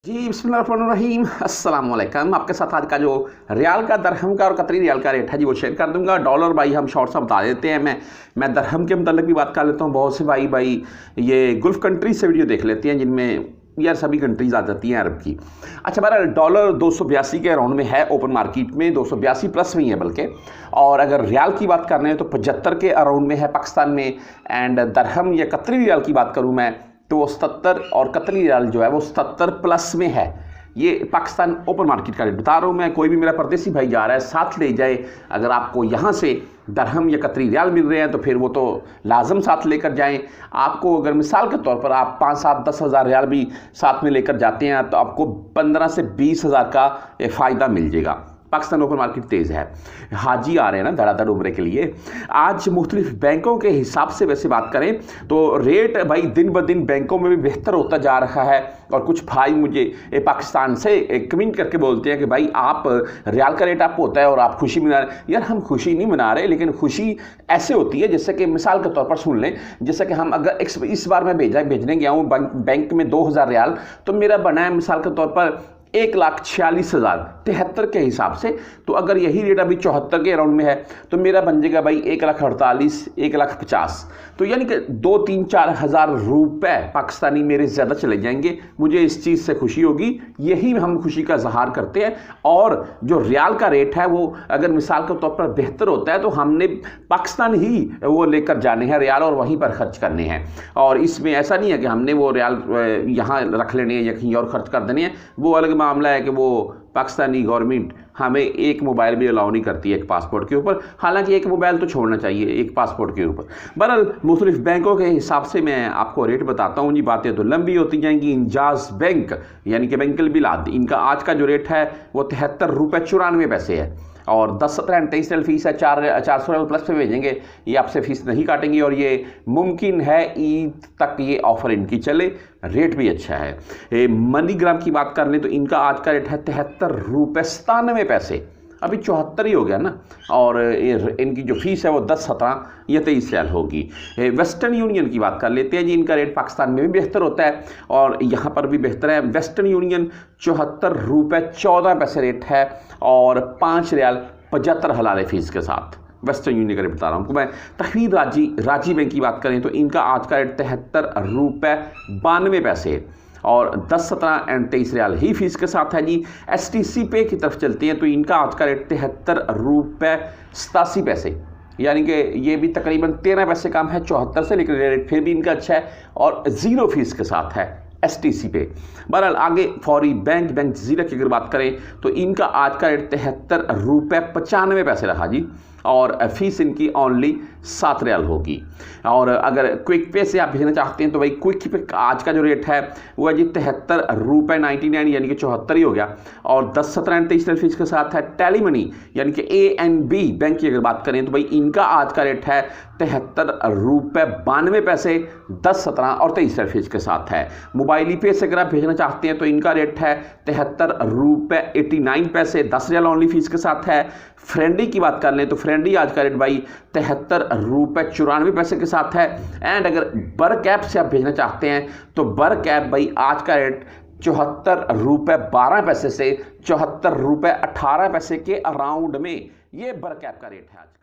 जी बिस्मिल्लाहिर्रहमानिर्रहीम अस्सलाम वालेकुम। आपके साथ आज का जो रियाल का, दरहम का और कतरी रियाल का रेट है जी वो शेयर कर दूंगा। डॉलर भाई हम शॉर्ट सा बता देते हैं। मैं दरहम के मतलब भी बात कर लेता हूँ। बहुत से भाई ये गल्फ़ कंट्री से वीडियो देख लेते हैं जिनमें यार सभी कंट्रीज आ जाती हैं अरब की। अच्छा बहरहाल डॉलर 282 के अराउंड में है ओपन मार्केट में, 282 प्लस में ही है बल्कि। और अगर रियाल की बात कर रहे हैं तो 75 के अराउंड में है पाकिस्तान में। एंड दरहम या कतरी रियाल की बात करूँ मैं तो वो 77 और कतरी रियाल जो है वो 77 प्लस में है। ये पाकिस्तान ओपन मार्केट का रेट बता रहा हूँ मैं। कोई भी मेरा परदेसी भाई जा रहा है साथ ले जाए। अगर आपको यहाँ से दरहम या कतरी रियाल मिल रहे हैं तो फिर वो तो लाजम साथ लेकर जाएं। आपको अगर मिसाल के तौर पर आप 5, 7, 10 हज़ार रियाल भी साथ में लेकर जाते हैं तो आपको 15 से 20 हज़ार का फ़ायदा मिल जाएगा। पाकिस्तान ओपन मार्केट तेज़ है। हाजी आ रहे हैं ना धड़ाधड़ उम्रे के लिए। आज मुख्तलिफ बैंकों के हिसाब से वैसे बात करें तो रेट भाई दिन ब दिन बैंकों में भी बेहतर होता जा रहा है। और कुछ भाई मुझे पाकिस्तान से कमेंट करके बोलते हैं कि भाई आप रियाल का रेट आप होता है और आप खुशी मना रहे। यार हम खुशी नहीं मना रहे, लेकिन खुशी ऐसे होती है जैसे कि मिसाल के तौर पर सुन लें, जैसे कि हम अगर इस बार मैं भेजने गया हूँ बैंक में 2000 रियाल, तो मेरा बना है मिसाल के तौर पर 1,46,000 73 के हिसाब से। तो अगर यही रेट अभी 74 के अराउंड में है तो मेरा बन जाएगा भाई 1,48,000 1,50,000। तो यानी कि 2, 3, 4 हज़ार रुपये पाकिस्तानी मेरे ज़्यादा चले जाएंगे। मुझे इस चीज़ से खुशी होगी, यही हम खुशी का इजहार करते हैं। और जो रियाल का रेट है वो अगर मिसाल के तौर पर बेहतर होता है तो हमने पाकिस्तान ही वो लेकर जाने हैं रियाल और वहीं पर खर्च करने हैं। और इसमें ऐसा नहीं है कि हमने वो रियाल यहाँ रख लेने हैं या कहीं और खर्च कर देने हैं। वो अलग मामला है कि वो पाकिस्तानी गवर्नमेंट हमें एक मोबाइल भी अलाउ नहीं करती है एक पासपोर्ट के ऊपर। हालांकि एक मोबाइल तो छोड़ना चाहिए एक पासपोर्ट के ऊपर। बहरहाल मुख्तलिफ बैंकों के हिसाब से मैं आपको रेट बताता हूँ जी। बातें तो लंबी होती जाएंगी। इंजाज बैंक यानी कि बैंकल बिलाद, इनका आज का जो रेट है वो 73 रुपये 94 पैसे है। और 10, 17 एंड 23 रियाल फीस है। 400 रियाल प्लस पे भेजेंगे, ये आपसे फीस नहीं काटेंगे। और ये मुमकिन है ईद तक ये ऑफर इनकी चले। रेट भी अच्छा है। मनीग्राम की बात कर लें तो इनका आज का रेट है 73 रुपये 97 पैसे। अभी 74 ही हो गया ना। और इनकी जो फीस है वो 10, 17 या 23 रियाल होगी। वेस्टर्न यूनियन की बात कर लेते हैं जी। इनका रेट पाकिस्तान में भी बेहतर होता है और यहाँ पर भी बेहतर है। वेस्टर्न यूनियन 74 रुपये 14 पैसे रेट है और 5 रियाल 75 हलाले फीस के साथ वेस्टर्न यूनियन का रेट बता रहा हूँ आपको मैं। तहवीर राजी बैंक की बात करें तो इनका आज का रेट 73 रुपये 92 पैसे और 10, 17 एंड 23 रियाल ही फीस के साथ है जी। STC पे की तरफ चलते हैं तो इनका आज का रेट 73 रुपये 87 पैसे, यानी कि ये भी तकरीबन 13 पैसे कम है 74 से, लेकिन रेट फिर भी इनका अच्छा है और 0 फीस के साथ है STC पे। बहरहाल आगे फौरी बैंक जजीरा की अगर बात करें तो इनका आज का रेट 73 रुपये 95 पैसे रहा जी और फीस इनकी ओनली 7 रियाल होगी। और अगर क्विक पे से आप भेजना चाहते हैं तो भाई क्विक पे आज का जो रेट है वो है जी 73 रुपये 99 यानी कि 74 ही हो गया और 10, 17 एंड 23 फीस के साथ है। टेली मनी यानी कि ANB बैंक की अगर बात करें तो भाई इनका आज का रेट है 73 रुपये 92 पैसे 10, 17 और 23 फीस के साथ है। मोबाइल पे से अगर आप भेजना चाहते हैं तो इनका रेट है 73 रुपये 89 पैसे 10 रियाल ओनली फीस के साथ है। फ्रेंडी की बात कर लें तो फ्रेंडी आज का रेट भाई 73 रुपये 94 पैसे के साथ है। एंड अगर बर कैप से आप भेजना चाहते हैं तो बर कैप भाई आज का रेट 74 रुपये 12 पैसे से 74 रुपये 18 पैसे के अराउंड में ये बर कैप का रेट है आज।